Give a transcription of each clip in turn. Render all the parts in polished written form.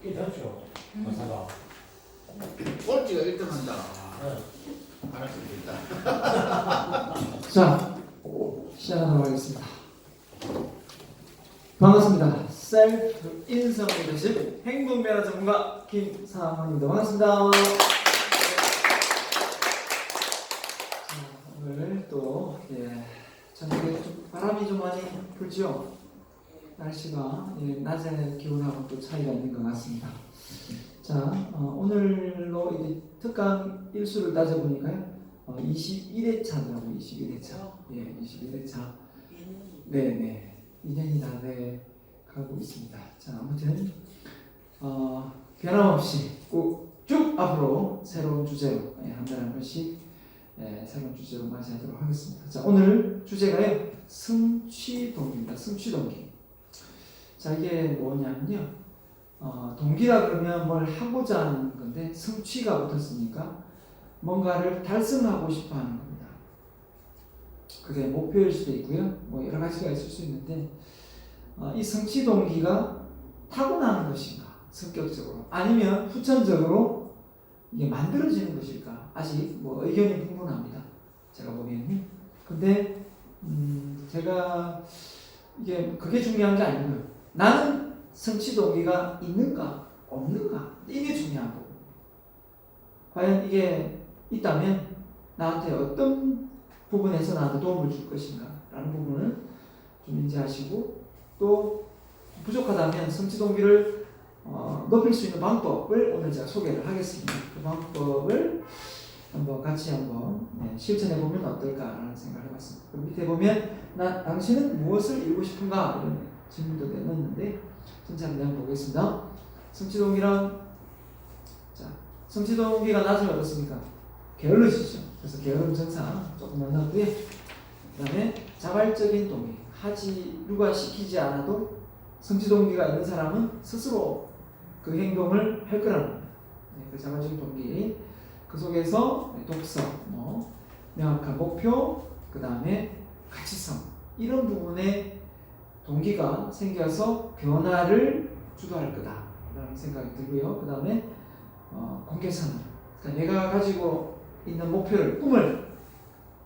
괜찮죠. 가사가. 꼴찌가 1등 한다. 안 할 수도 있다. 자, 시작하도록 하겠습니다. 반갑습니다. 셀프 인성 리더십 행동 변화 전문가 김상원입니다. 반갑습니다. 자, 오늘 또 저녁에 좀 바람이 좀 많이 불죠. 날씨가 낮에 기온하고 또 차이가 있는 것 같습니다. 자, 오늘로 이제 특강 일수를 따져보니까요. 21회차라고 21회차. 예, 21회차. 네네. 2년이 다 돼 가고 있습니다. 자, 아무튼 변함없이 쭉 앞으로 새로운 주제로 한 달에 한 번씩 새로운 주제로 맞이하도록 하겠습니다. 자, 오늘 주제가요. 성취동기입니다. 성취동기. 자, 이게 뭐냐면요. 동기라 그러면 뭘 하고자 하는 건데 성취가 붙었으니까 뭔가를 달성하고 싶어 하는 겁니다. 그게 목표일 수도 있고요. 뭐 여러 가지가 있을 수 있는데 이 성취 동기가 타고나는 것인가 성격적으로 아니면 후천적으로 이게 만들어지는 것일까 아직 뭐 의견이 분분합니다. 제가 보기에는. 근데 제가 이게 그게 중요한 게 아니고요. 나는 성취 동기가 있는가 없는가 이게 중요한 거고 과연 이게 있다면 나한테 어떤 부분에서 나한테 도움을 줄 것인가 라는 부분을 좀 인지하시고 또 부족하다면 성취 동기를 높일 수 있는 방법을 오늘 제가 소개를 하겠습니다. 그 방법을 같이 실천해 보면 어떨까라는 생각을 해봤습니다. 그 밑에 보면 당신은 무엇을 이루고 싶은가 이런 질문도 내놨는데 천천히 한번 보겠습니다. 성취동기란 성취동기가 낮으면 어떻습니까? 게을러지죠. 그래서 게으름 증상 조금 만나고요. 그 다음에 자발적인 동기 누가 시키지 않아도 성취동기가 있는 사람은 스스로 그 행동을 할 거라는 겁니다. 그 자발적인 동기 그 속에서 독서, 명확한 목표, 그 다음에 가치성 이런 부분에 동기가 생겨서 변화를 주도할 거다라는 생각이 들고요. 그 다음에 공개선언. 그러니까 내가 가지고 있는 목표를, 꿈을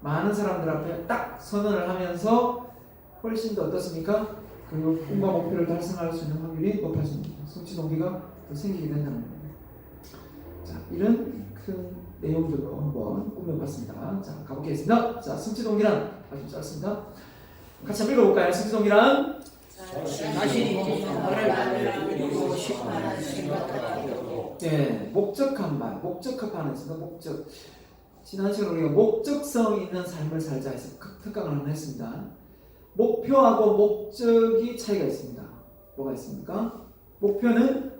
많은 사람들 앞에 딱 선언을 하면서 훨씬 더 어떻습니까? 그 꿈과 목표를 달성할 수 있는 확률이 높아집니다. 성취 동기가 더 생기게 된다는 겁니다. 자, 이런 큰 내용들로 한번 꾸며봤습니다. 자, 가보겠습니다. 자, 성취 동기란 아주 짧습니다. 같이 한번 읽어볼까요? 성취동기란 자신이 뭐를 만들고 싶어 하는 생각하고 목적한 말, 목적합하는 있습니다. 목적. 지난 시간에 우리가 목적성 있는 삶을 살자 해서 특강을 한번 했습니다. 목표하고 목적이 차이가 있습니다. 뭐가 있습니까? 목표는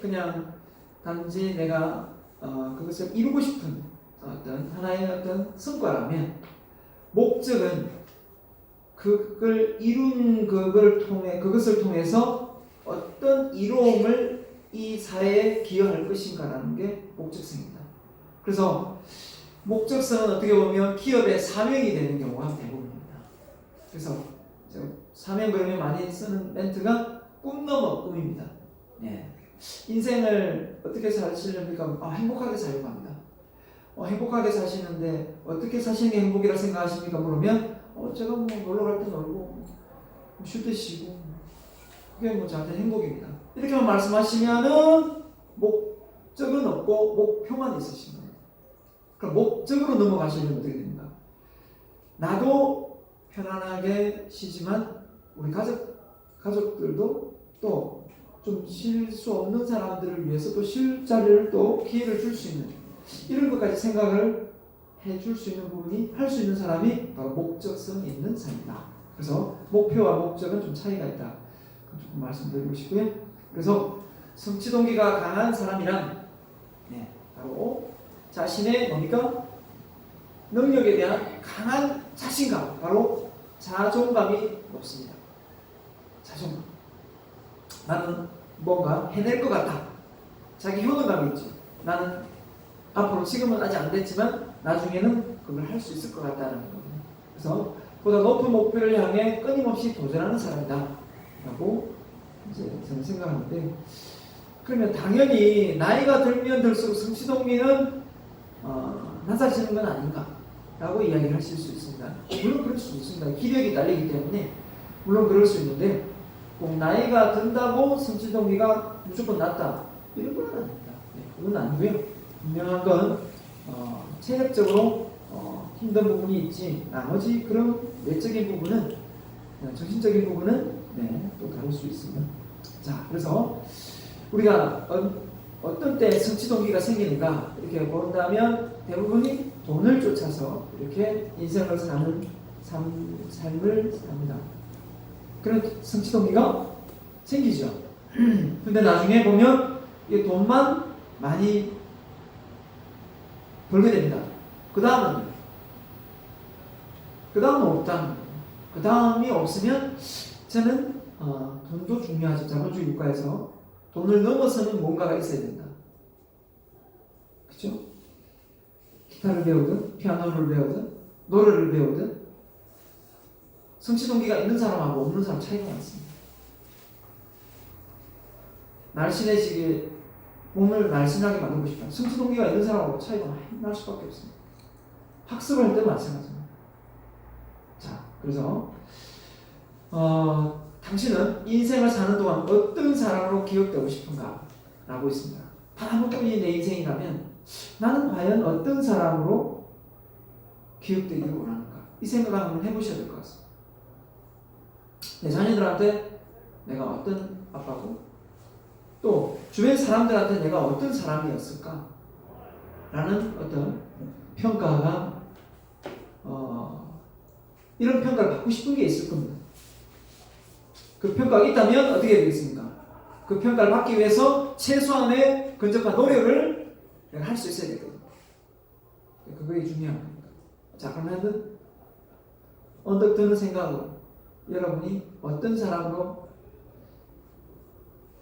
그냥 단지 내가 그것을 이루고 싶은 어떤 하나의 어떤 성과라면 목적은 그걸 이룬 그것을 통해서 어떤 이로움을 이 사회에 기여할 것인가라는 게 목적성입니다. 그래서 목적성은 어떻게 보면 기업의 사명이 되는 경우가 대부분입니다. 그래서 사명 그러면 많이 쓰는 멘트가 꿈 넘어 꿈입니다. 인생을 어떻게 사시렵니까? 행복하게 살려고 합니다. 행복하게 사시는데 어떻게 사시는 게 행복이라 생각하십니까? 물으면 제가 놀러 갈 때 놀고 쉴 때 쉬고 그게 저한테 행복입니다. 이렇게만 말씀하시면은 목적은 없고 목표만 있으신 겁니다. 그럼 목적으로 넘어가시면 어떻게 됩니까? 나도 편안하게 쉬지만 우리 가족들도 또 좀 쉴 수 없는 사람들을 위해서 또 쉴 자리를 또 기회를 줄 수 있는 이런 것까지 생각을 해줄 수 있는 부분이 할 수 있는 사람이 바로 목적성 있는 삶이다. 그래서 목표와 목적은 좀 차이가 있다. 조금 말씀드리고 싶고요. 그래서 성취 동기가 강한 사람이란 바로 자신의 뭡니까? 능력에 대한 강한 자신감, 바로 자존감이 높습니다. 자존감. 나는 뭔가 해낼 것 같다. 자기 효능감이 있죠. 나는 앞으로 지금은 아직 안 됐지만 나중에는 그걸 할 수 있을 것 같다는 거거든요. 그래서 보다 높은 목표를 향해 끊임없이 도전하는 사람이다 라고 이제 저는 생각하는데, 그러면 당연히 나이가 들면 들수록 성취동기는 낮아지는 건 아닌가라고 이야기를 하실 수 있습니다. 물론 그럴 수 있습니다. 기력이 딸리기 때문에 물론 그럴 수 있는데, 꼭 나이가 든다고 성취동기가 무조건 낮다 이런 건 아닙니다. 네, 그건 아니고요. 분명한 건 체력적으로 힘든 부분이 있지, 나머지 그런 외적인 부분은, 정신적인 부분은 또 다를 수 있습니다. 자, 그래서 우리가 어떤 때 성취동기가 생기는가 이렇게 본다면 대부분이 돈을 쫓아서 이렇게 인생을 사는 삶을 삽니다. 그런 성취동기가 생기죠. 근데 나중에 보면 이 돈만 많이 벌게 됩니다. 그 다음은 없다는 거예요. 그 다음이 없으면 저는 돈도 중요하죠. 자본주의 국가에서 돈을 넘어서는 뭔가가 있어야 된다. 그렇죠? 기타를 배우든 피아노를 배우든 노래를 배우든 성취동기가 있는 사람하고 없는 사람 차이가 많습니다. 날씬해지게 몸을 날씬하게 만들고 싶다. 성취동기가 있는 사람하고 차이가 많이 날 수밖에 없습니다. 학습할 때 마찬가지입니다. 자, 그래서 당신은 인생을 사는 동안 어떤 사람으로 기억되고 싶은가? 라고 있습니다. 단 한 번뿐이 내 인생이라면 나는 과연 어떤 사람으로 기억되기를 원하는가? 이 생각을 한번 해보셔야 될 것 같습니다. 내 자녀들한테 내가 어떤 아빠고, 또 주변 사람들한테 내가 어떤 사람이었을까? 라는 어떤 평가가 이런 평가를 받고 싶은 게 있을 겁니다. 그 평가가 있다면 어떻게 되겠습니까? 그 평가를 받기 위해서 최소한의 근접한 노력을 내가 할 수 있어야 되거든요. 그게 중요한 겁니다. 자, 그러면 언뜻 드는 생각으로 여러분이 어떤 사람으로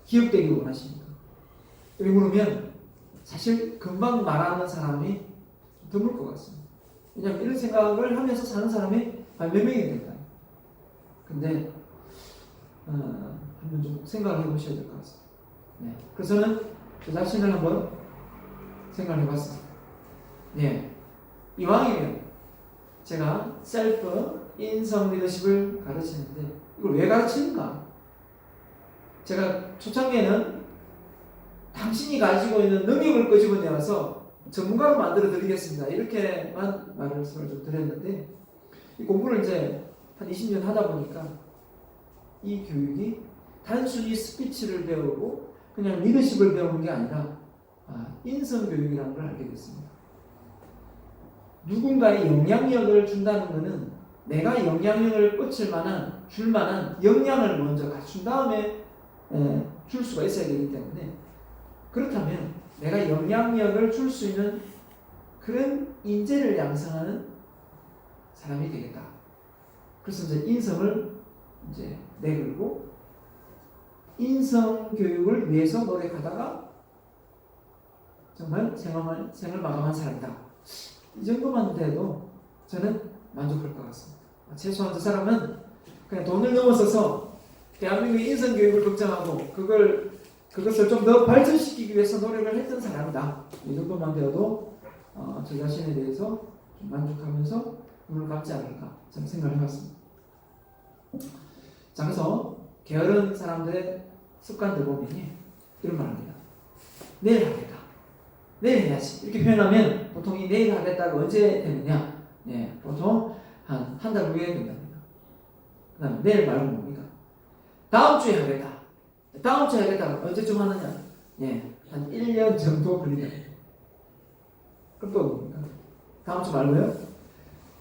기억되기를 원하십니까? 이렇게 물으면 사실 금방 말하는 사람이 드물 것 같습니다. 왜냐하면 이런 생각을 하면서 사는 사람이 몇 명이 될까요? 근데 한번 좀 생각을 해보셔야 될 것 같습니다. 네. 그래서 저는 저 자신을 한번 생각을 해봤습니다. 네. 이왕이면 제가 셀프 인성 리더십을 가르치는데 이걸 왜 가르치는가? 제가 초창기에는 당신이 가지고 있는 능력을 끄집어내어서 전문가로 만들어 드리겠습니다. 이렇게만 말씀을 좀 드렸는데, 이 공부를 이제 한 20년 하다 보니까 이 교육이 단순히 스피치를 배우고 그냥 리더십을 배우는 게 아니라 인성 교육이라는 걸 알게 됐습니다. 누군가의 영향력을 준다는 것은 내가 영향력을 줄 만한 역량을 먼저 갖춘 다음에 줄 수가 있어야 되기 때문에, 그렇다면 내가 영향력을 줄 수 있는 그런 인재를 양성하는 사람이 되겠다. 그래서 이제 인성을 이제 내걸고 인성 교육을 위해서 노력하다가 정말 생을 마감한 사람이다. 이 정도만 돼도 저는 만족할 것 같습니다. 최소한 저 사람은 그냥 돈을 넘어서서 대한민국의 인성 교육을 걱정하고 그것을 좀 더 발전시키기 위해서 노력을 했던 사람이다. 이 정도만 되어도 저 자신에 대해서 좀 만족하면서 눈을 감지 않을까 저는 생각을 해봤습니다. 자, 그래서 게으른 사람들의 습관들 보면 이런 말 합니다. 내일 하겠다. 내일 해야지. 이렇게 표현하면 보통 이 내일 하겠다가 언제 되느냐? 보통 한 달 후에 된답니다. 그 다음에 내일 말고 뭡니까? 다음 주에 하겠다. 다음 주에 하겠다. 언제쯤 하느냐? 한 1년 정도 걸린다. 그럼 또 뭡니까? 다음 주 말고요?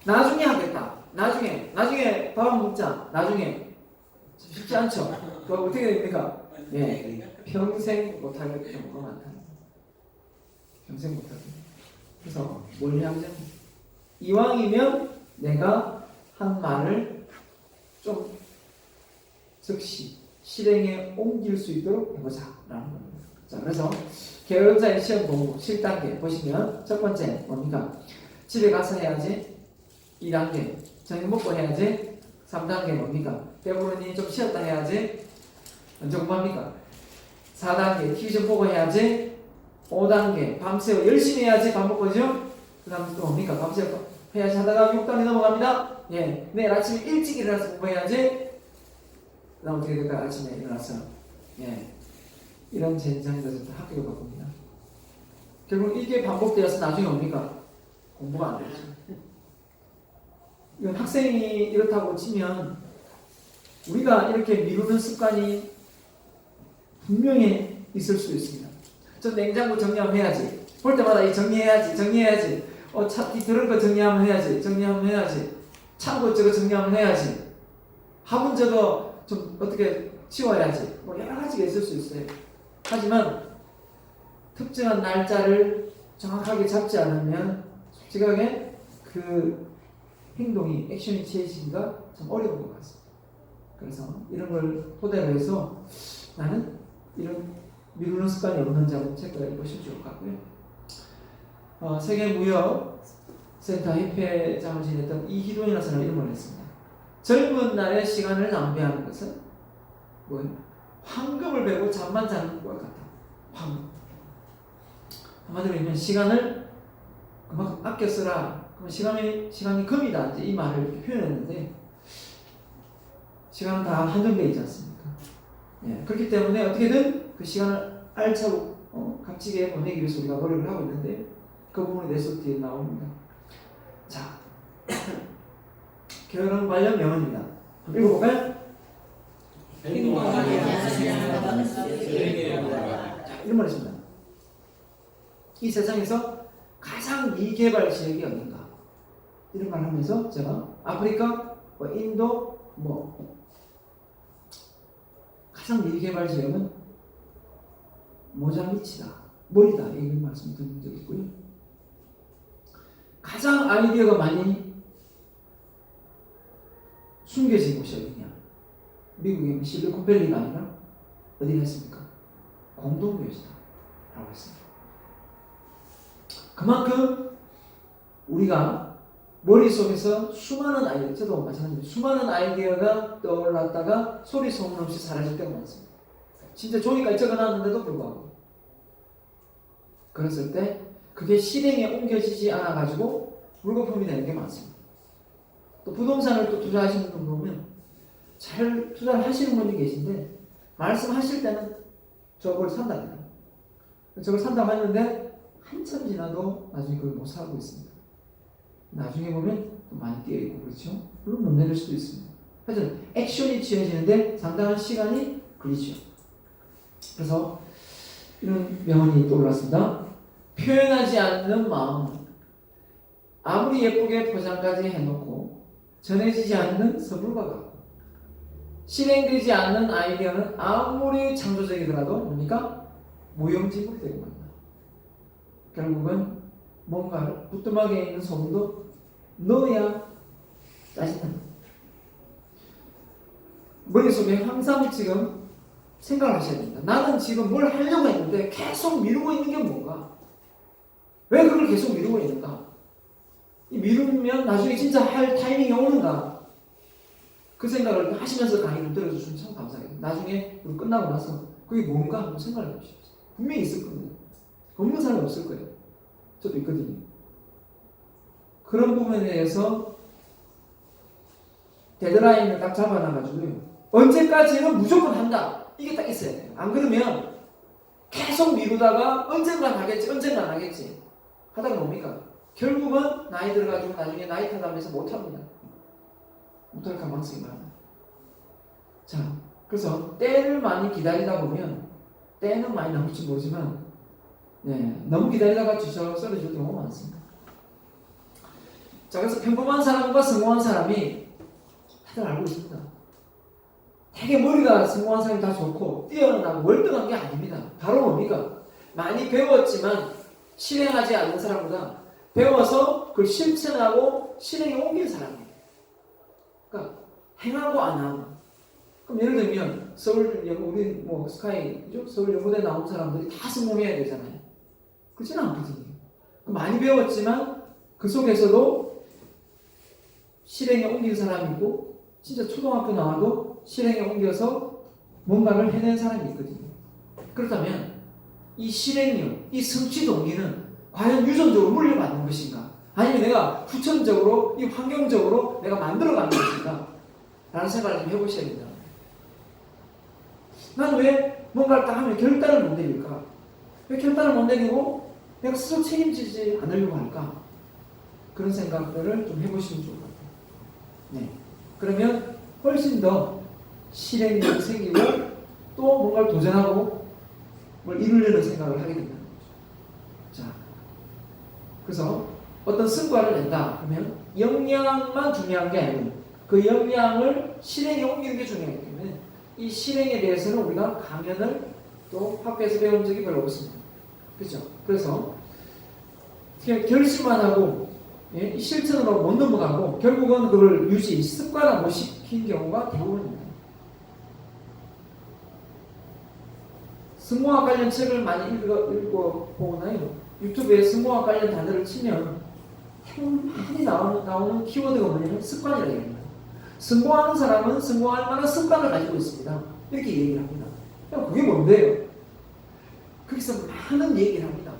나중에 하겠다. 나중에 밥 한 먹자. 나중에. 쉽지 않죠? 그거 어떻게 됩니까? 평생 못할 경우가 많다. 평생 못하게. 그래서 뭘 향정? 이왕이면 내가 한 말을 좀 즉시 실행에 옮길 수 있도록 해보자라는 겁니다. 자, 그래서 게으름자의 시험 공부 7단계 보시면 첫 번째 뭡니까? 집에 가서 해야지. 2단계 저녁 먹고 해야지. 3단계 뭡니까? 배부르니 좀 쉬었다 해야지. 언제 공부합니까? 4단계 티전 보고 해야지. 5단계 밤새워 열심히 해야지 밥 먹고죠. 그 다음에 또 뭡니까? 밤새워 해야지 하다가 6단계 넘어갑니다. 예, 내일 아침에 일찍 일어나서 공부해야지. 그 다음 어떻게 될까요? 아침에 일어나서 예, 이런 젠장에서 학교를 바꿉니다. 결국 이게 반복되어서 나중에 뭡니까? 공부가 안 되죠. 이건 학생이 이렇다고 치면 우리가 이렇게 미루는 습관이 분명히 있을 수 있습니다. 저 냉장고 정리하면 해야지. 볼 때마다 이 정리해야지. 차 들은 거 정리하면 해야지. 창고 저거 정리하면 해야지. 화분 저거 좀 어떻게 치워야지. 뭐 여러 가지가 있을 수 있어요. 하지만 특정한 날짜를 정확하게 잡지 않으면 솔직하게 그 행동이 액션이 취해지기가 참 어려운 것 같습니다. 그래서 이런 걸 토대로 해서 나는 이런 미루는 습관이 없는지 한번 체크해 보시면 좋을 것 같고요. 세계무역센터 협회장을 지냈던 이희돈이라는 사람이 이런 말 했습니다. 젊은 날의 시간을 낭비하는 것은 뭐예요? 황금을 베고 잠만 자는 것과 같다. 황금. 한마디로 얘기하면 시간을 그만큼 아껴 쓰라. 그럼 시간이 금이다. 이제 이 말을 이렇게 표현했는데 시간은 다 한정되어 있지 않습니까? 예, 그렇기 때문에 어떻게든 그 시간을 알차고 값지게 보내기 위해서 우리가 노력을 하고 있는데 그 부분이 내수트에 나옵니다. 자, 결혼 관련 명언입니다. 한번 읽어볼까요? 이런 말 있습니다. 이 세상에서 가장 미개발 지역이 어딘가? 이런 말 하면서 제가 아프리카, 인도, 가장 미개발 지역은 모잠비크다, 머리다 이런 말씀 드린 적이 있고요. 가장 아이디어가 많이 숨겨진 곳이 어디냐? 미국의 실리콘밸리가 아니라 어디가 있습니까? 공동묘지다 라고 했습니다. 그만큼 우리가 머릿속에서 수많은 아이디어, 저도 마찬가지입니다. 수많은 아이디어가 떠올랐다가 소리 소문 없이 사라질 때가 많습니다. 진짜 종이까지 적어놨는데도 불구하고 그랬을 때 그게 실행에 옮겨지지 않아가지고 물거품이 되는 게 많습니다. 또 부동산을 또 투자하시는 분 보면 잘 투자를 하시는 분이 계신데 말씀하실 때는 저걸 산답니다. 저걸 산다고 했는데 한참 지나도 나중에 그걸 못 사고 있습니다. 나중에 보면 또 많이 뛰어있고 그렇죠? 물론 못 내릴 수도 있습니다. 하여튼 액션이 취해지는데 상당한 시간이 걸리죠. 그래서 이런 명언이 떠올랐습니다. 표현하지 않는 마음은 아무리 예쁘게 포장까지 해놓고 전해지지 않는 서불과 같고 실행되지 않는 아이디어는 아무리 창조적이더라도 뭡니까? 무용지물이 되고 맙니다. 결국은 뭔가를 부뚜막에 있는 소금도 넣어야 짜증납니다. 머릿속에 항상 지금 생각을 하셔야 됩니다. 나는 지금 뭘 하려고 했는데 계속 미루고 있는 게 뭔가? 왜 그걸 계속 미루고 있는가? 미루면 나중에 진짜 할 타이밍이 오는가? 그 생각을 하시면서 강의를 들어주시면 참 감사하겠습니다. 나중에 우리 끝나고 나서 그게 뭔가 한번 생각을 해보십시오. 분명히 있을 겁니다. 없는 사람이 없을 거예요. 저도 있거든요. 그런 부분에 대해서 데드라인을 딱 잡아놔가지고요. 언제까지는 무조건 한다. 이게 딱 있어야 돼요. 안 그러면 계속 미루다가 언젠간 하겠지. 하다가 뭡니까? 결국은 나이 들어가지고 나중에 나이 타다면서 못합니다. 못할 가능성이 많아요. 자, 그래서 때를 많이 기다리다 보면 때는 많이 나올지 모르지만 너무 기다리다가 주저 쓰러질 경우가 많습니다. 자, 그래서 평범한 사람과 성공한 사람이 다들 알고 있습니다. 되게 머리가 성공한 사람이 다 좋고 뛰어나고 월등한 게 아닙니다. 바로 뭡니까? 많이 배웠지만 실행하지 않는 사람보다 배워서 그걸 실천하고 실행에 옮긴 사람이에요. 그러니까 행하고 안 하고. 그럼 예를 들면 우리 스카이 서울 연구대 나온 사람들이 다 성공해야 되잖아요. 그렇지는 않거든요. 많이 배웠지만 그 속에서도 실행에 옮긴 사람이 있고 진짜 초등학교 나와도 실행에 옮겨서 뭔가를 해낸 사람이 있거든요. 그렇다면 이 실행력, 이 성취 동기는 과연 유전적으로 물려받는 것인가? 아니면 내가 후천적으로, 이 환경적으로 내가 만들어가는 것인가? 라는 생각을 좀 해보셔야 됩니다. 나는 왜 뭔가를 딱 하면 결단을 못 내릴까? 왜 결단을 못 내리고 내가 스스로 책임지지 않으려고 할까? 그런 생각들을 좀 해보시면 좋을 것 같아요. 네. 그러면 훨씬 더 실행력이 생기고 또 뭔가를 도전하고 뭘 이루려는 생각을 하게 된다는 거죠. 자, 그래서 어떤 성과를 낸다 그러면 역량만 중요한 게 아니고 그 역량을 실행에 옮기는 게 중요하기 때문에 이 실행에 대해서는 우리가 강연을 또 학교에서 배운 적이 별로 없습니다. 그렇죠? 그래서 그냥 결심만 하고 이 실천으로 못 넘어가고 결국은 그걸 유지, 습관화 못 시킨 경우가 대부분입니다. 승무학 관련 책을 많이 읽어보나요? 유튜브에 승무학 관련 단어를 치면 많이 나오는 키워드가 뭐냐면 습관이라는 얘기입니다. 성공하는 사람은 성공할 만한 습관을 가지고 있습니다. 이렇게 얘기를 합니다. 그게 뭔데요? 거기서 많은 얘기를 합니다.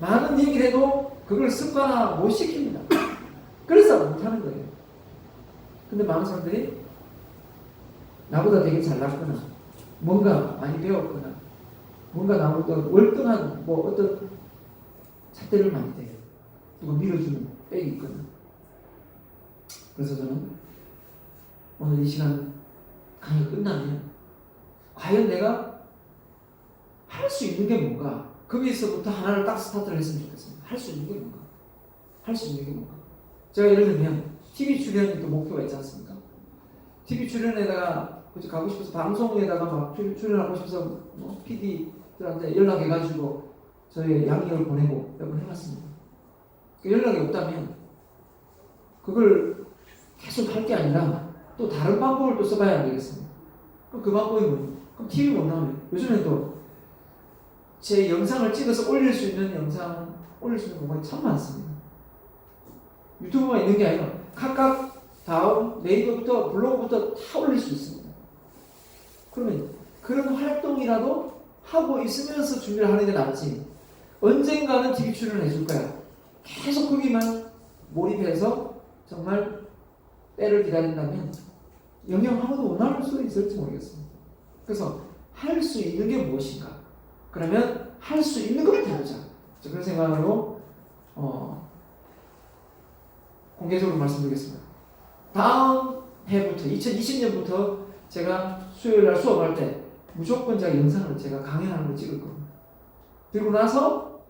많은 얘기를 해도 그걸 습관화 못 시킵니다. 그래서 못하는 거예요. 근데 많은 사람들이 나보다 되게 잘났거나 뭔가 많이 배웠거나 뭔가 나보다 월등한 뭐 어떤 잣대를 많이 대요. 누가 밀어주는 백이 있거나. 그래서 저는 오늘 이 시간 강의가 끝나면 과연 내가 할 수 있는 게 뭔가 거기서부터 하나를 딱 스타트를 했으면 좋겠습니다. 할 수 있는 게 뭔가 할 수 있는 게 뭔가 제가 예를 들면 TV 출연이 또 목표가 있지 않습니까? TV 출연에다가 가고 싶어서 방송에다가 막 출연하고 싶어서 뭐 PD들한테 연락해가지고 저의 양력을 보내고 몇 번 해봤습니다. 연락이 없다면 그걸 계속 할 게 아니라 또 다른 방법을 또 써봐야 되겠습니다. 그럼 그 방법이 뭐예요? 그럼 TV 못 나오면 요즘에 또 제 영상을 찍어서 올릴 수 있는 공간이 참 많습니다. 유튜브만 있는 게 아니라 각각 다음 네이버부터 블로그부터 다 올릴 수 있습니다. 그러면 그런 활동이라도 하고 있으면서 준비를 하는 게 낫지. 언젠가는 TV 출연을 해줄 거야. 계속 거기만 몰입해서 정말 때를 기다린다면 영영 아무도 원할 수 있을지 모르겠습니다. 그래서 할 수 있는 게 무엇인가? 그러면 할 수 있는 걸 해보자. 그런 생각으로 공개적으로 말씀드리겠습니다. 다음 해부터 2020년부터 제가 수요일날 수업할 때 무조건 제가 영상을 제가 강연하는 걸 찍을 겁니다. 그리고 나서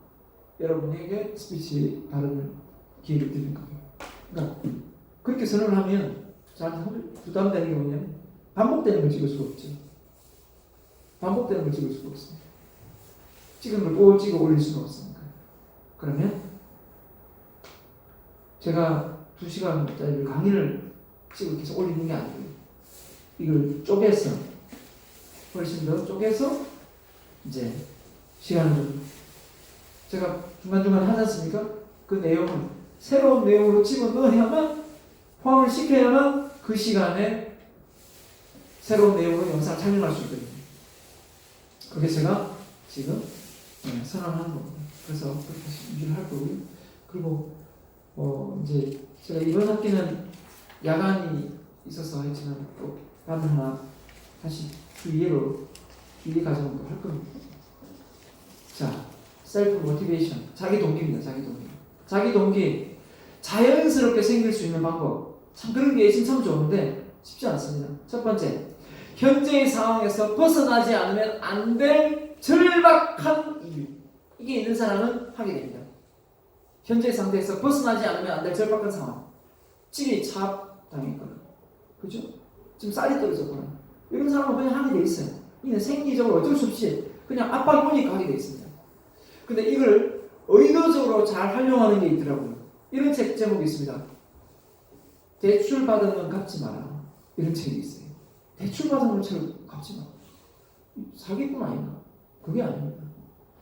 여러분에게 스피치 발언을 기회를 드릴 겁니다. 그러니까 그렇게 선언을 하면 저한테 부담되는 게 뭐냐면 반복되는 걸 찍을 수가 없죠. 반복되는 걸 찍을 수가 없습니다. 찍은 걸 또 찍어 올릴 수가 없으니까. 그러면 제가 2시간짜리 강의를 찍어 계속 올리는 게 아니고요. 이걸 쪼개서 훨씬 더 쪼개서 이제 시간을 제가 중간중간 하지 않습니까? 그 내용을 새로운 내용으로 집어넣어야만 포함을 시켜야만 그 시간에 새로운 내용으로 영상을 촬영할 수 있거든요. 그게 제가 지금 선언한 겁니다. 그래서 그렇게 준비를 할 거고요. 그리고 이제 제가 이번 학기는 야간이 있어서 했지만 또 다른 하나 다시 주의로 주의 과정을 할 겁니다. 자, 셀프 모티베이션, 자기 동기입니다. 자기 동기 자연스럽게 생길 수 있는 방법. 참 그런 게 참 좋은데 쉽지 않습니다. 첫 번째, 현재의 상황에서 벗어나지 않으면 안 될 절박한 이유. 이게 있는 사람은 하게 됩니다. 현재 상태에서 벗어나지 않으면 안 될 절박한 상황. 집이 차압당했거나, 그죠? 지금 쌀이 떨어졌거나, 이런 사람은 그냥 하게 돼 있어요. 이는 생리적으로 어쩔 수 없이 그냥 압박이 오니까 하게 돼 있습니다. 근데 이걸 의도적으로 잘 활용하는 게 있더라고요. 이런 책 제목이 있습니다. 대출 받은 건 갚지 마라. 이런 책이 있어요. 대출 받은 건 갚지 마라. 사기꾼 아닌가? 그게 아닙니다.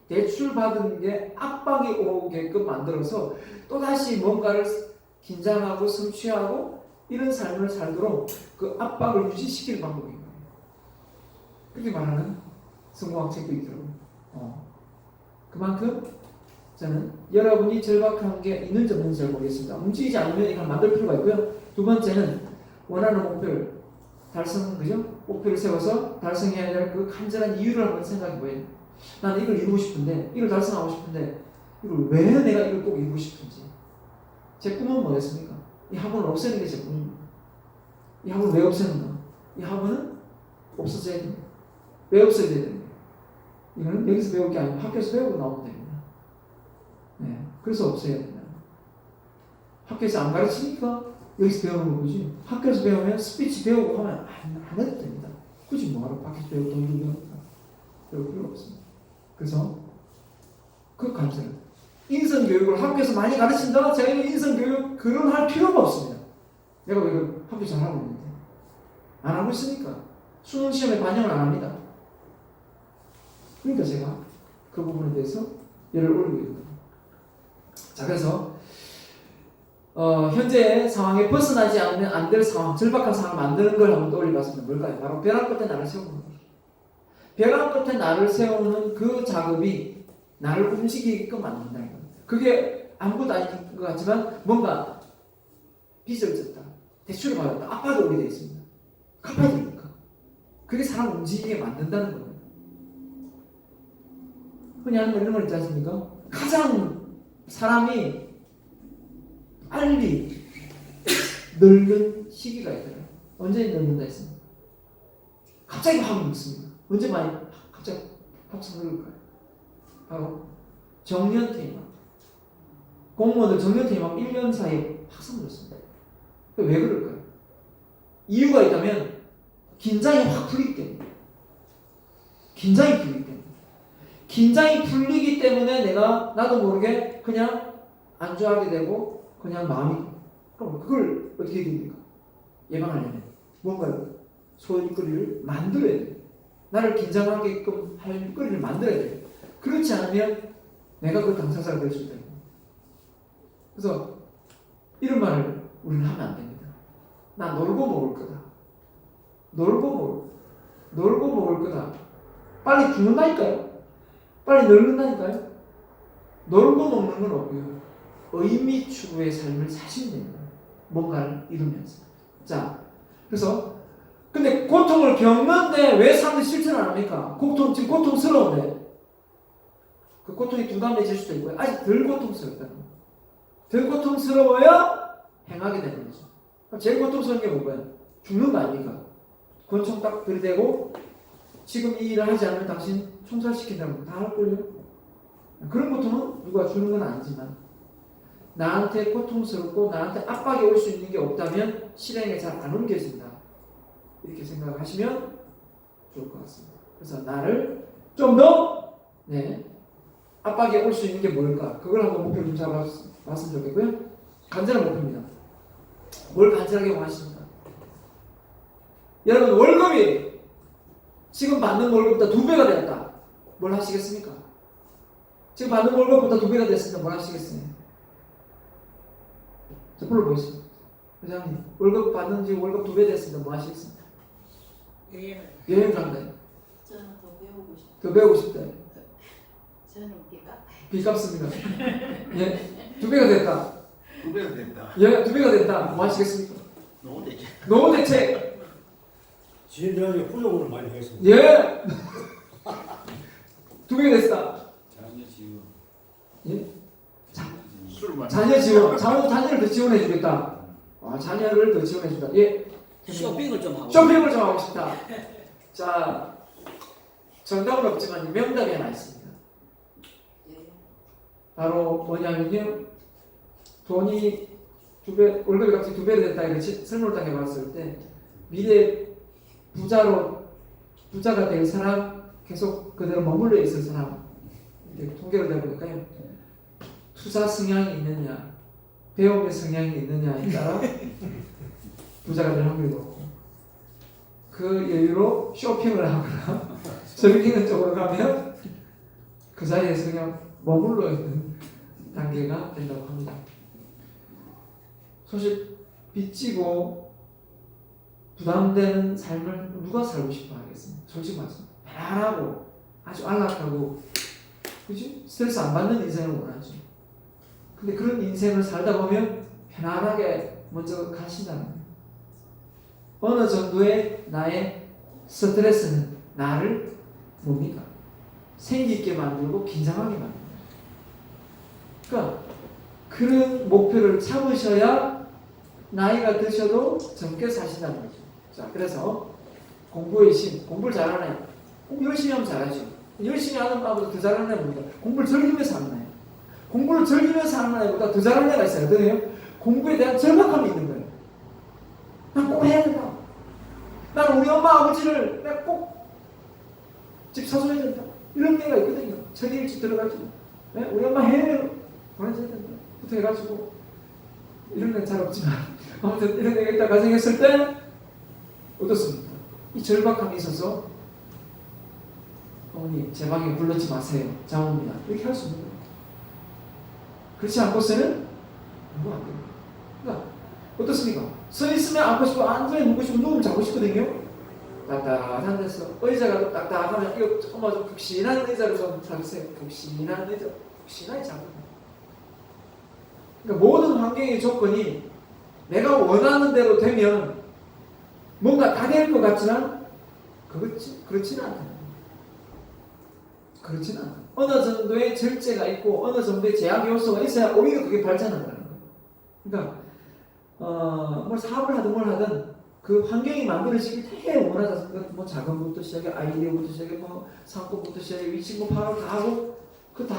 대출 받은 게 압박이 오게끔 만들어서 또다시 뭔가를 긴장하고 성취하고 이런 삶을 살도록 그 압박을 유지시킬 방법인 거예요. 그렇게 말하는 성공학 책도 있더라고요. 그만큼 저는 여러분이 절박한 게 있는지 없는지 잘 모르겠습니다. 움직이지 않으면 이걸 만들 필요가 있고요. 두 번째는 원하는 목표를 그죠? 목표를 세워서 달성해야 될 그 간절한 이유를 한번 생각해 보아요. 나는 이걸 이루고 싶은데, 이걸 달성하고 싶은데, 이걸 왜 내가 이걸 꼭 이루고 싶은지. 제 꿈은 뭐였습니까? 이 학원을 없애는 게 제 꿈입니다. 이 학원을 왜 없애는가? 이 학원은 없어져야 됩니다. 왜 없어져야 됩니까? 이거는 여기서 배울 게 아니고 학교에서 배우고 나오면 됩니다. 네, 그래서 없애야 된다. 학교에서 안 가르치니까 여기서 배우는 거지. 학교에서 배우면 스피치 배우고 하면 안 해도 됩니다. 굳이 뭐하러 밖에서 배우고 돈 주고 배우니까 배울 필요 없습니다. 그래서 그 간절 인성교육을 학교에서 많이 가르친다? 제가 인성교육 그런 할 필요가 없습니다. 내가 왜 학교 잘하고 있는데 안 하고 있으니까 수능 시험에 반영을 안 합니다. 그러니까 제가 그 부분에 대해서 열을 올리고 있는 겁니다. 자, 그래서 현재 상황에 벗어나지 않으면 안 될 상황, 절박한 상황을 만드는 걸 한번 떠올려봤습니다. 뭘까요? 바로 벼랑 끝에 나를 세우는 거예요. 벼랑 끝에 나를 세우는 그 작업이 나를 움직이게끔 만든다는 겁니다. 그게 아무것도 아닌 것 같지만 뭔가 빚을 졌다, 대출을 받았다, 아파도 오게 되어 있습니다. 갚아야 되니까. 그게 사람을 움직이게 만든다는 겁니다. 흔히 하는 거 이런 거 있지 않습니까? 가장 사람이 빨리 늙는 시기가 있어요. 언제 늙는다 했습니까? 갑자기 확 늙습니다. 언제 많이 갑자기 확 늙을까요? 바로 정년퇴임합니다. 공무원들 정년퇴임하면 1년 사이에 확 늙습니다. 왜 그럴까요? 이유가 있다면 긴장이 확 풀리기 때문에. 긴장이 풀리기 때문에. 긴장이 풀리기 때문에 내가 나도 모르게 그냥 안주하게 되고 그냥 마음이, 그럼 그걸 어떻게 해야 됩니까? 예방하려면 뭔가요? 소일거리를 만들어야 돼요. 나를 긴장하게끔 할 일거리를 만들어야 돼요. 그렇지 않으면 내가 그 당사자가 될 수 있다. 그래서 이런 말을 우리는 하면 안 됩니다. 나 놀고 먹을 거다. 놀고 먹을 거다. 빨리 죽는다니까요. 빨리 늙는다니까요. 놀고 먹는 건 없고요. 의미 추구의 삶을 사시면 됩니다. 뭔가를 이루면서. 자, 그래서 근데 고통을 겪는데 왜 사람들이 실천을 안 합니까? 지금 고통스러운데 그 고통이 부담돼질 수도 있고요. 아직 덜 고통스럽다는 거예요. 덜 고통스러워야 행하게 되는 거죠. 그럼 제일 고통스러운 게 뭐예요? 죽는 거 아닙니까? 권총 딱 들이대고 지금 이 일을 하지 않으면 당신 총살시킨다고 다 할걸요? 그런 고통은 누가 주는 건 아니지만 나한테 고통스럽고 나한테 압박이 올 수 있는 게 없다면 실행에 잘 안 옮겨진다. 이렇게 생각하시면 좋을 것 같습니다. 그래서 나를 좀 더 압박이 올 수 있는 게 뭘까? 그걸 한번 목표를 좀 잡아봤으면 좋겠고요. 간절한 목표입니다. 뭘 간절하게 원하십니까? 여러분 월급이 지금 받는 월급보다 2배가 되었다. 뭘 하시겠습니까? 지금 받는 월급보다 2배가 됐으니까 뭘 하시겠어요? 저 불러보겠습니다. 회장님 월급 받는 지 월급 2배 됐으니까 뭐 하시겠습니까? 여행 간다. 저는 더 배우고 싶어요. 더 배우고 싶다. 저는 빚값. 빚값습니다. 예, 2배가 됐다. 2배가 됐다. 예, 2배가 됐다. 뭐 하시겠습니까? 노후 대책. 지인들에게 후적으로 많이 하겠습니다. 예. 2배가 됐다. 자녀 지원. 예. 술만. 자녀 지원. 자녀를 더 지원해 주겠다. 자녀를 더 지원해 준다. 예. 쇼핑을 좀 하고. 쇼핑을 좀 하고 싶다. 자, 정답은 없지만 명답이 하나 있습니다. 바로 뭐냐면요, 돈이 2배, 월급이 갑자기 2배가 됐다 이렇게 설문을 딱 해봤을 때 미래 부자가 될 사람, 계속 그대로 머물러 있을 사람 이렇게 통계를 내보니까요, 투자 성향이 있느냐, 배움의 성향이 있느냐에 따라 부자가 될 확률이 높고, 그 여유로 쇼핑을 하거나 즐기는 쪽으로 가면 그 자리에서 그냥 머물러 있는 단계가 된다고 합니다. 사실 빚지고 부담되는 삶을 누가 살고 싶어 하겠습니까? 솔직히 말씀. 편안하고 아주 안락하고 그죠? 스트레스 안 받는 인생을 원하죠. 근데 그런 인생을 살다 보면 편안하게 먼저 가신다는 거예요. 어느 정도의 나의 스트레스는 나를 뭡니까? 생기 있게 만들고 긴장하게 만듭니다. 그러니까 그런 목표를 잡으셔야 나이가 드셔도 젊게 사신다는 거죠. 자, 그래서 공부의 심, 공부를 잘하나요? 공부 열심히 하면 잘하죠. 열심히 하는 것보다 더 잘하는 애보다 공부를 즐기면서 하는 애. 공부를 즐기면서 하는 애보다 더 잘하는 애가 있어요. 어떠해요? 공부에 대한 절박함이 있는 거예요. 난 꼭 해야 된다. 난 우리 엄마 아버지를 내가 꼭 집 사줘야 된다. 이런 애가 있거든요. 천일 일찍 들어가지고 네? 우리 엄마 해외로 보내줘야 된다. 부터 해가지고 이런 애 잘 없지만 아무튼 이런 애가 있다 가정했을 때 어떻습니까? 이 절박함이 있어서 어머니 제 방에 불러지 마세요. 장모입니다. 이렇게 할 수 있는 거예요. 그렇지 않고서는 누구 안 돼요. 그러니까 어떻습니까? 서 있으면 앉고 싶고 앉으면 눕고 싶고 누우면 자고 싶거든요. 딱딱한 데서 의자가 딱딱하면 이거 엄마 좀 푹신한 의자로 좀 잡으세요. 푹신한 의자, 푹신하게 잡으세요. 그러니까 모든 환경의 조건이 내가 원하는 대로 되면 뭔가 다 될 것 같지만 그렇지는 않다. 그렇지는 않아. 어느 정도의 절제가 있고 어느 정도의 제약 요소가 있어야 오히려 그게 발전한다는 거예요. 그러니까 뭘 사업을 하든 뭘 하든 그 환경이 만들어지기 되게 원하다. 뭐 자금부터 시작해 아이디어부터 시작해 뭐 상권부터 시작해 위치 뭐 파악을 다 하고 그 다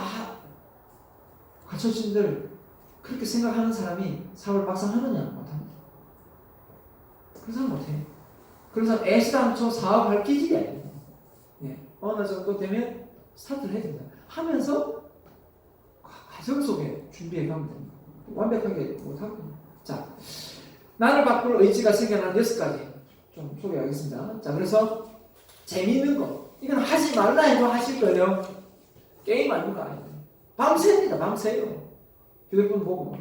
갖춰진들 그렇게 생각하는 사람이 사업을 막상 하느냐? 못합니다. 그런 사람 못해요. 그런 사람 애시당초 사업할 기질이 아니에요. 예. 어느 정도 되면 스타트를 해야 됩니다. 하면서 과정 속에 준비해 가면 됩니다. 완벽하게 못하고. 자, 나를 바꿀 의지가 생겨난 6가지 좀 소개하겠습니다. 자, 그래서 재미있는 거. 이건 하지 말라 해도 하실 거예요. 게임 아닙니까? 밤새입니다. 밤새요. 휴대폰 보고.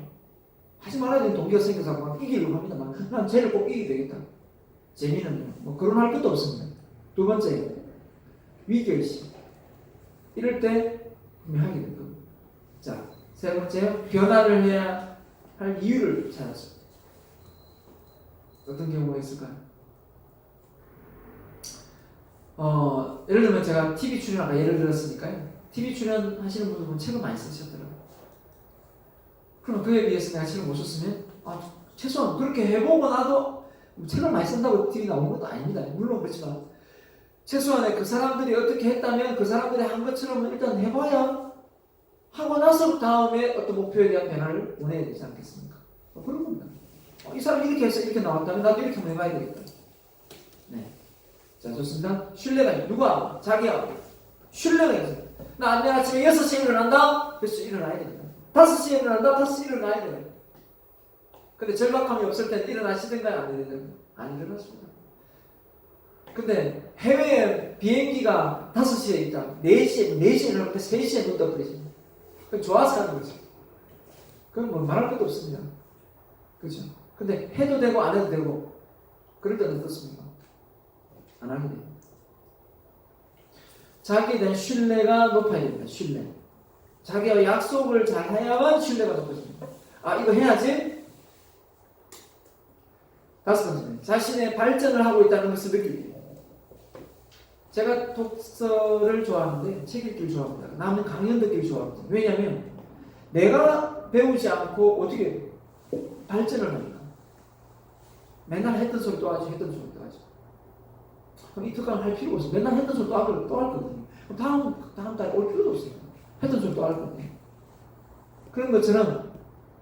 하지 말아야 되는 동기가 생겨서 막 이기려고 합니다. 난 쟤를 꼭 이기게 되겠다. 재미는 뭐 거론할 것도 없습니다. 두 번째, 위기의식. 이럴 때 하게 될 겁니다. 자, 세 번째, 변화를 해야 할 이유를 찾았습니다. 어떤 경우가 있을까요? 예를 들면 제가 TV 출연하다 예를 들었으니까요. TV 출연하시는 분들 보면 책을 많이 쓰셨더라고요. 그럼 그에 비해서 내가 책을 못 썼으면 최소한 그렇게 해보고 나도 책을 많이 쓴다고 TV 나오는 것도 아닙니다. 물론 그렇지만 최소한의 그 사람들이 어떻게 했다면 그 사람들이 한 것처럼 일단 해봐야 하고 나서 다음에 어떤 목표에 대한 변화를 원해야 되지 않겠습니까? 그런 겁니다. 이 사람이 이렇게 해서 이렇게 나왔다면 나도 이렇게 한번 해봐야 되겠다. 네. 자, 좋습니다. 신뢰가 누가? 자기야. 신뢰가 있어요. 나 내일 아침에 6시에 일어난다? 그래서 일어나야 됩니다. 5시에 일어난다? 5시에 일어나야 돼요. 근데 절박함이 없을 때는 일어나시든가요? 안 되든가요? 안 일어났습니다. 근데 해외에 비행기가 5시에 있다. 4시에 일어나는데 3시에 눈 떠버리죠. 그건 좋아서 하는 거죠. 그건 뭐 말할 것도 없습니다. 그죠? 근데 해도 되고 안 해도 되고 그럴 때는 어떻습니까? 안 하게 돼요. 자기에 대한 신뢰가 높아야 됩니다. 신뢰. 자기와 약속을 잘 해야만 신뢰가 높아집니다. 이거 해야지. 5번째, 자신의 발전을 하고 있다는 것을 느끼게. 제가 독서를 좋아하는데 책 읽기를 좋아합니다. 남은 강연 듣기를 좋아합니다. 왜냐하면 내가 배우지 않고 어떻게 발전을 하니까. 맨날 했던 소리 또 하지, 했던 소리 또 하지. 그럼 이틀간 할 필요가 없어요. 맨날 했던 소리 또 할 거거든요. 다음 달에 올 필요도 없어요. 했던 소리 또 할 거거든요. 그런 것처럼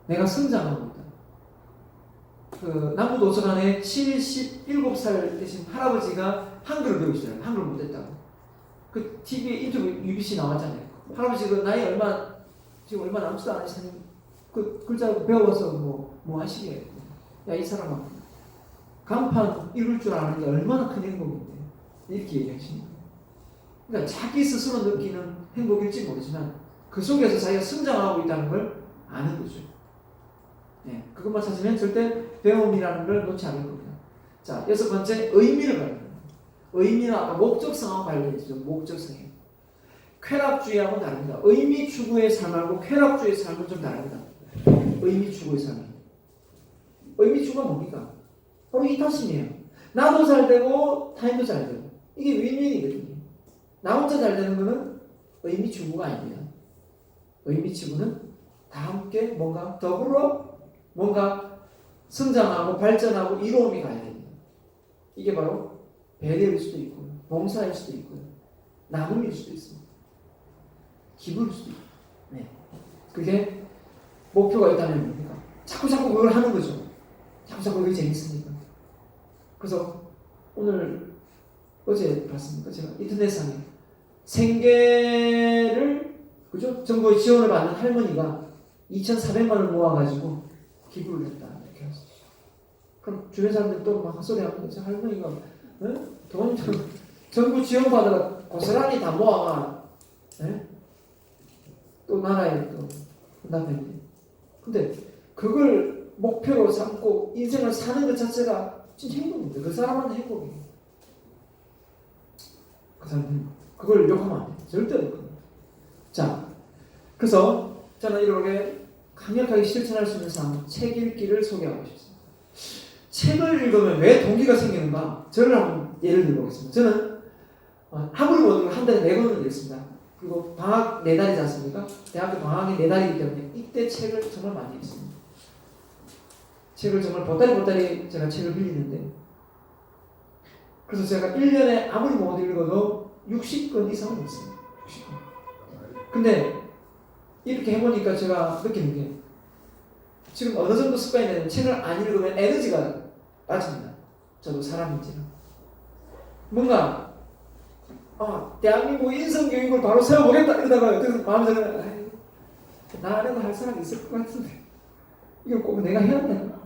내가 성장하고 있다. 그 남부도서관에 77살 되신 할아버지가 한글을 배우시더라고요. 한글 못했다고. 그 TV에 인터뷰 UBC 나왔잖아요. 할아버지 그 나이 지금 얼마 남지도 않으시는 그 글자 배워서 뭐 하시게. 야, 이 사람아. 간판 읽을 줄 아는 게 얼마나 큰 행복인데. 이렇게 얘기하시는 거예요. 그러니까 자기 스스로 느끼는 행복일지 모르지만 그 속에서 자기가 성장하고 있다는 걸 아는 거죠. 네, 그것만 찾으면 절대 배움이라는 걸 놓지 않을 겁니다. 자, 여섯 번째 의미를 발견합니다. 의미는 아까 목적성하고 관련있죠. 목적성이에요. 쾌락주의하고 다릅니다. 의미 추구의 삶하고 쾌락주의의 삶은 좀 다릅니다. 의미 추구의 삶은. 의미 추구가 뭡니까? 바로 이타심이에요. 나도 잘 되고 타인도 잘 되고. 이게 윈윈이거든요. 나 혼자 잘 되는 거는 의미 추구가 아닙니다. 의미 추구는 다 함께 뭔가 더불어 뭔가 성장하고 발전하고 이로움이 가야 됩니다. 이게 바로 배려일 수도 있고요. 봉사일 수도 있고요. 나눔일 수도 있습니다. 기부일 수도 있고. 네. 그게 목표가 있다면 뭡니까? 자꾸 그걸 하는 거죠. 자꾸 그게 재밌으니까. 그래서 오늘 어제 봤습니까? 제가 인터넷상에 생계를 그죠? 정부의 지원을 받는 할머니가 2,400만 원 모아가지고 기부를 했다 이렇게 했어요. 그럼 주변 사람들이 또 막 헛소리 하는 거죠. 할머니가 돈 정부 지원 받아가 고스란히 다 모아가 또 나라에 또 혼납했는데 근데 그걸 목표로 삼고 인생을 사는 것 자체가 진짜 행복입니다. 그 사람한테 행복이에요. 그 사람은 그걸 욕하면 안 돼요. 절대 욕하면 안 돼요. 자, 그래서 저는 이렇게 강력하게 실천할 수 있는 삶, 책 읽기를 소개하고 싶습니다. 책을 읽으면 왜 동기가 생기는가? 저를 한번 예를 들어보겠습니다. 저는 아무리 못해도 한 달에 4권을 읽습니다. 그리고 방학 4달이지 않습니까? 대학교 방학이 4달이기 때문에 이때 책을 정말 많이 읽습니다. 책을 정말 보따리 제가 책을 빌리는데 그래서 제가 1년에 아무리 못 읽어도 60권 이상은 읽습니다. 60권. 근데 이렇게 해보니까 제가 느끼는 게 지금 어느 정도 습관이 되면 책을 안 읽으면 에너지가 빠집니다. 저도 사람인지는. 뭔가 대한민국 인성교육을 바로 세워보겠다 이러다가 그래서 마음에 드는 나라도 할 사람이 있을 것 같은데 이걸 꼭 내가 해야 되나?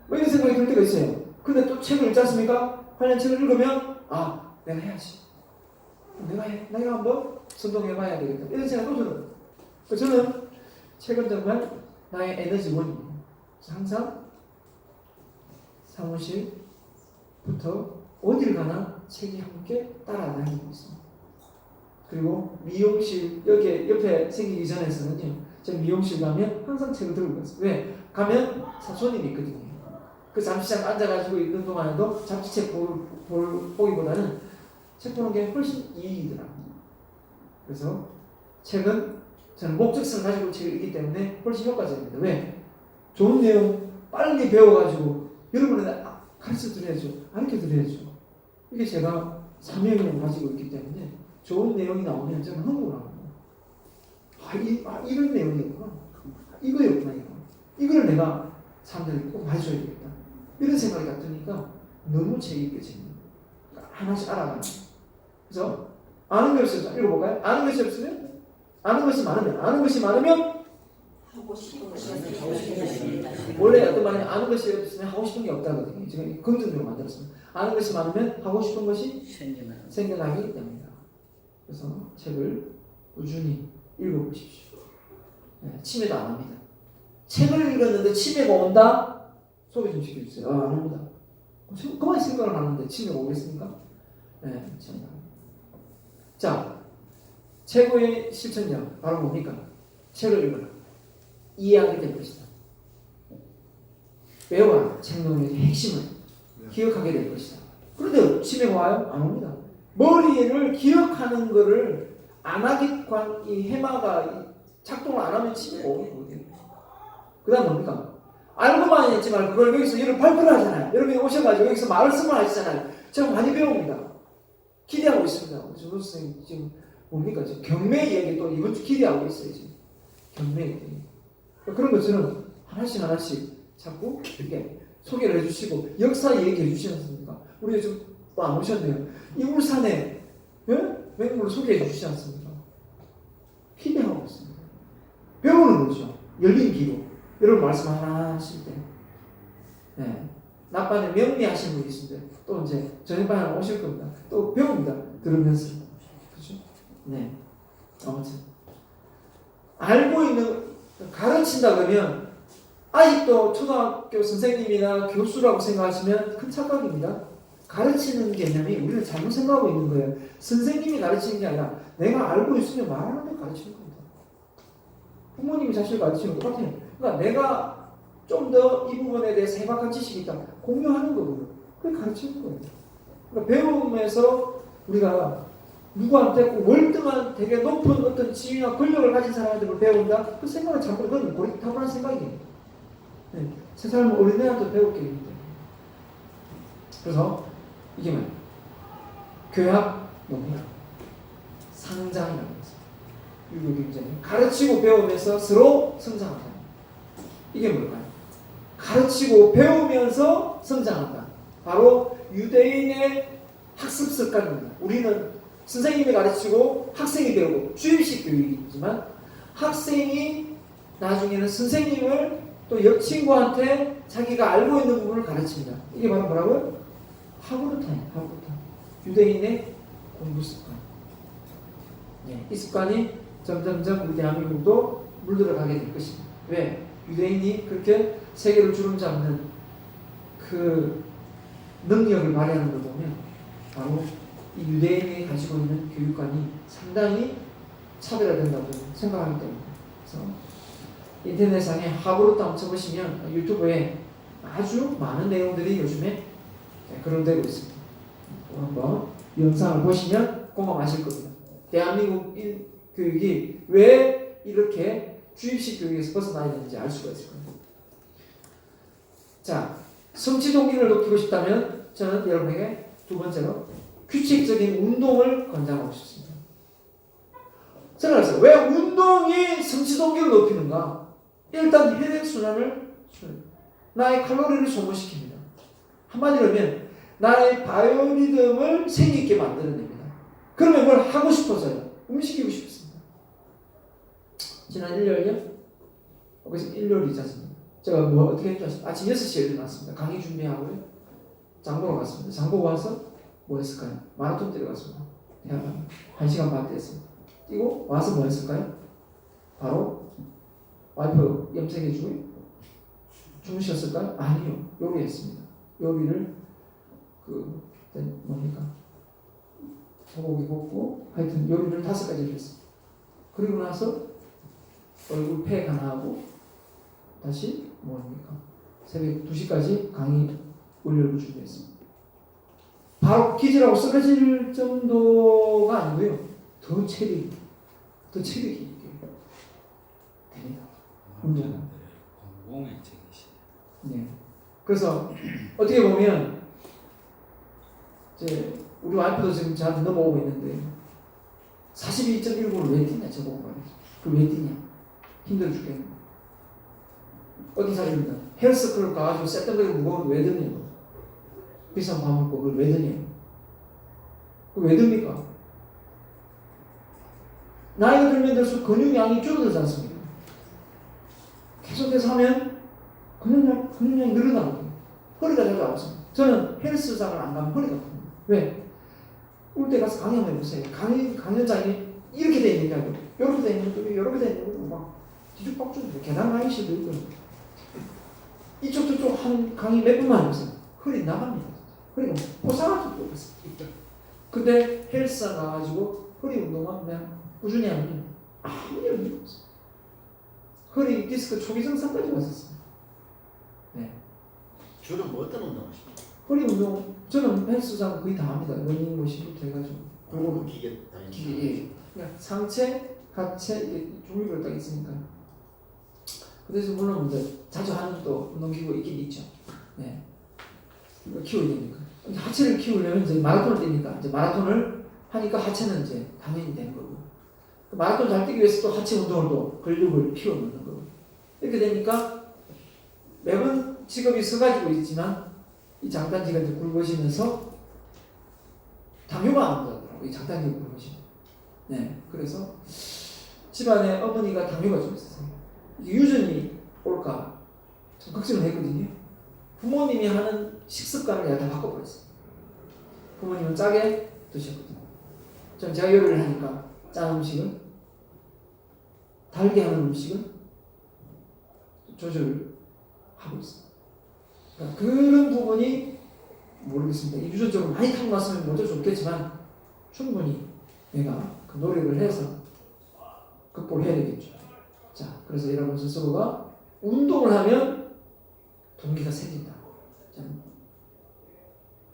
뭐 이런 생각이 들 때가 있어요. 근데 또 책을 읽지 않습니까? 관련 책을 읽으면 내가 해야지. 내가 한번 선동해봐야 되겠다. 이런 생각도 저는 책은 정말 나의 에너지원입니다. 항상 사무실부터 어딜 가나 책이 함께 따라다니고 있습니다. 그리고 미용실 여기 옆에 생기기 전에서는요. 제가 미용실 가면 항상 책을 들고 갔어요. 왜? 가면 손님이 있거든요. 그 잠시장 앉아가지고 있는 동안에도 잡지책 보기보다는 책 보는 게 훨씬 이익이더라고요. 그래서 책은 저는 목적성을 가지고 책을 읽기 때문에 훨씬 효과적입니다. 왜? 좋은 내용 빨리 배워가지고 여러분한테 가르쳐드려야죠. 알려드려야죠. 이게 제가 사명을 가지고 있기 때문에 좋은 내용이 나오면 저는 흥분을 합니다. 이런 내용이구나. 이거였구나. 이거를 내가 사람들에게 꼭 가르쳐야 되겠다. 이런 생각이 딱 드니까 너무 책이 읽혀집니다. 하나씩 알아가는 거예요. 그래서 아는 것이 없으면 읽어볼까요? 아는 것이 없으면 아는 것이 많으면 하고 싶은 것이 원래 어떤 말이냐면 아는 것이 없으면 하고 싶은 게 없다거든요. 지금 긍정적으로 만들었습니다. 아는 것이 많으면 하고 싶은 것이 생겨나기 때문이다. 그래서 책을 꾸준히 읽어보십시오. 치매도 안 합니다. 책을 읽었는데 치매가 온다? 소개 좀 시켜주세요. 안 합니다. 그만 생각을 하는데 치매가 오겠습니까? 네, 치매가. 자, 최고의 실천력 바로 뭡니까? 책을 읽어라. 이해하게 될 것이다. 외워라. 책 내용의 핵심을 기억하게 될 것이다. 그런데 치매가 와요? 안 옵니다. 머리를 기억하는 거를 안 하기 이 해마가 작동을 안 하면 치매가 오게 되거든요. 그 다음 뭡니까? 알고만 했지만 그걸 여기서 여러분 발표를 하잖아요. 여러분이 오셔가지고 여기서 말씀을 하시잖아요. 제가 많이 배웁니다. 기대하고 있습니다. 조 선생님 지금 뭡니까? 지금 경매 이야기 또 이번 주 기대하고 있어요. 지금 경매 이야기. 그런 것처럼 하나씩 자꾸 이렇게 소개를 해주시고 역사 얘기해 주시지 않습니까? 우리 요즘 또 안 오셨네요. 이 울산에 맹물을 소개해 주시지 않습니까? 기대하고 있습니다. 배우는 거죠. 열린 귀로. 여러분 말씀 하나 하실 때 낮반에 명리하시는 분이 있는데 또 이제 저녁반에 오실 겁니다. 또 배웁니다. 들으면서. 그렇죠? 네. 아무튼 알고 있는 가르친다 그러면 아직도 초등학교 선생님이나 교수라고 생각하시면 큰 착각입니다. 가르치는 개념이 우리는 잘못 생각하고 있는 거예요. 선생님이 가르치는 게 아니라 내가 알고 있으면 말하는 데 가르치는 겁니다. 부모님이 자식을 가르치는 것 똑같아요. 그러니까 내가 좀 더 이 부분에 대해서 해박한 지식이 있다. 공유하는 거고요. 그게 가르치는 거예요. 그러니까 배움에서 우리가 누구한테 월등한 되게 높은 어떤 지위나 권력을 가진 사람들을 배운다? 그 생각은 자꾸 그건 고리타분한 생각이에요. 네. 세 사람은 어린애한테 배울 게 있는데. 그래서 이게 뭐예요? 교약, 농약, 상장이라고 해서 유교 경쟁 가르치고 배우면서 서로 성장한다. 이게 뭘까요? 가르치고 배우면서 성장한다. 바로 유대인의 학습 습관입니다. 우리는 선생님이 가르치고 학생이 배우고 주입식 교육이지만 학생이 나중에는 선생님을 또 옆 친구한테 자기가 알고 있는 부분을 가르칩니다. 이게 바로 뭐라고요? 하구르타임, 하구르타. 유대인의 공부 습관. 네, 이 습관이 점점점 우리 대한민국도 물들어가게 될 것입니다. 왜? 유대인이 그렇게 세계를 주름잡는 그 능력을 발휘하는 걸 보면 바로 이 유대인이 가지고 있는 교육관이 상당히 차별화된다고 생각하기 때문에. 그래서 인터넷상에 하브루타 쳐보시면 유튜브에 아주 많은 내용들이 요즘에 거론되고 있습니다. 한번 영상을 보시면 공감하실 겁니다. 대한민국 교육이 왜 이렇게 주입식 교육에서 벗어나야 되는지 알 수가 있을 겁니다. 자, 성취 동기를 높이고 싶다면 저는 여러분에게 두 번째로 규칙적인 운동을 권장하고 싶습니다. 생각해보세요. 왜 운동이 성취 동기를 높이는가? 일단 혈액순환을 나의 칼로리를 소모시킵니다. 한마디로 하면 나의 바이오리듬을 생기게 만들어냅니다. 그러면 뭘 하고 싶어져요? 움직이고 싶습니다. 지난 일요일요? 그래서 일요일이지 않습니까? 제가 뭐 어떻게 했죠? 아침 6시에 일어났습니다. 강의 준비하고요. 장보러 갔습니다. 장보고 와서 뭐 했을까요? 마라톤 뛰러 갔습니다. 1시간 반 뛰었습니다. 뛰고 와서 뭐 했을까요? 바로 와이프 염색해주고 주무셨을까요? 아니요. 요리했습니다. 요리를 뭡니까? 소고기 볶고 하여튼 요리를 5가지를 했습니다. 그리고 나서 얼굴 팩 하나 하고 다시 뭡니까? 새벽 2시까지 강의 올려고 준비했습니다. 바로 기절하고 쓰러질 정도가 아니고요. 더 체력이 됩니다. 공공의 책이시. 네. 그래서 어떻게 보면 이제 우리 와이프도 지금 저한테 넘어오고 있는데 42.195를 왜 뛰냐 저보고 말이죠. 그걸 왜 뛰냐? 힘들어 죽겠네. 어떤 사람입니다. 헬스클럽 가가지고 쇳덩어리 무거운 왜 드냐고. 비싼 밥 먹고 그걸 왜 드냐고. 그걸 왜 듭니까? 나이가 들면 들수록 근육량이 줄어들지 않습니까? 계속해서 하면 근육량이 늘어나거든요. 허리가 자주 아프습니다. 저는 헬스장을 안 가면 허리가 아픕니다. 왜? 올 때 가서 강의 한번 해보세요. 강연장이 이렇게 돼 있는 게 아니고 이렇게 돼 있는 거, 이렇게 돼 있는 거 막 뒤죽박죽 계단 강의실도 있고 이쪽 저쪽 한 강의 몇 분만 해보세요. 허리 나갑니다. 허리가 포상할 수도 없습니다. 근데 헬스장 가가지고 허리 운동만 그냥 꾸준히 하면 아무 일이 없어요. 허리 디스크 초기 증상까지 왔었어요. 네. 주로 뭐 어떤 운동 하십니까? 허리 운동 저는 헬스장 거의 다 합니다. 러닝머신부터 해가지고 그거 기계 다 기계 그냥 상체, 하체 이게 종류별로 딱 있으니까. 그래서 물론 이제 자주 하는 또 운동기구 있긴 있죠. 네. 이거 키워야 되니까. 하체를 키우려면 이제 마라톤을 뛰니까 이제 마라톤을 하니까 하체는 이제 당연히 되는 거고. 마라톤 잘 뛰기 위해서 또 하체 운동을 또 근육을 키워놓는 거고. 이렇게 되니까 매번 직업이 서가지고 있지만 이 장단지가 이제 굵어지면서 당뇨가 안 온다더라고요. 이 장단지가 굵어지면. 네. 그래서 집안에 어머니가 당뇨가 좀 있었어요. 이게 유전이 올까 좀 걱정을 했거든요. 부모님이 하는 식습관을 내가 다 바꿔버렸어요. 부모님은 짜게 드셨거든요. 전 제가 요리를 하니까 짠 음식은 달게 하는 음식은 조절 하고 있습니다. 그러니까 그런 부분이 모르겠습니다. 유전적으로 많이 타고났으면 어쩔 수 없겠지만 충분히 내가 그 노력을 해서 극복을 해야 되겠죠. 자, 그래서 여러분 스스로가 운동을 하면 동기가 생긴다. 자,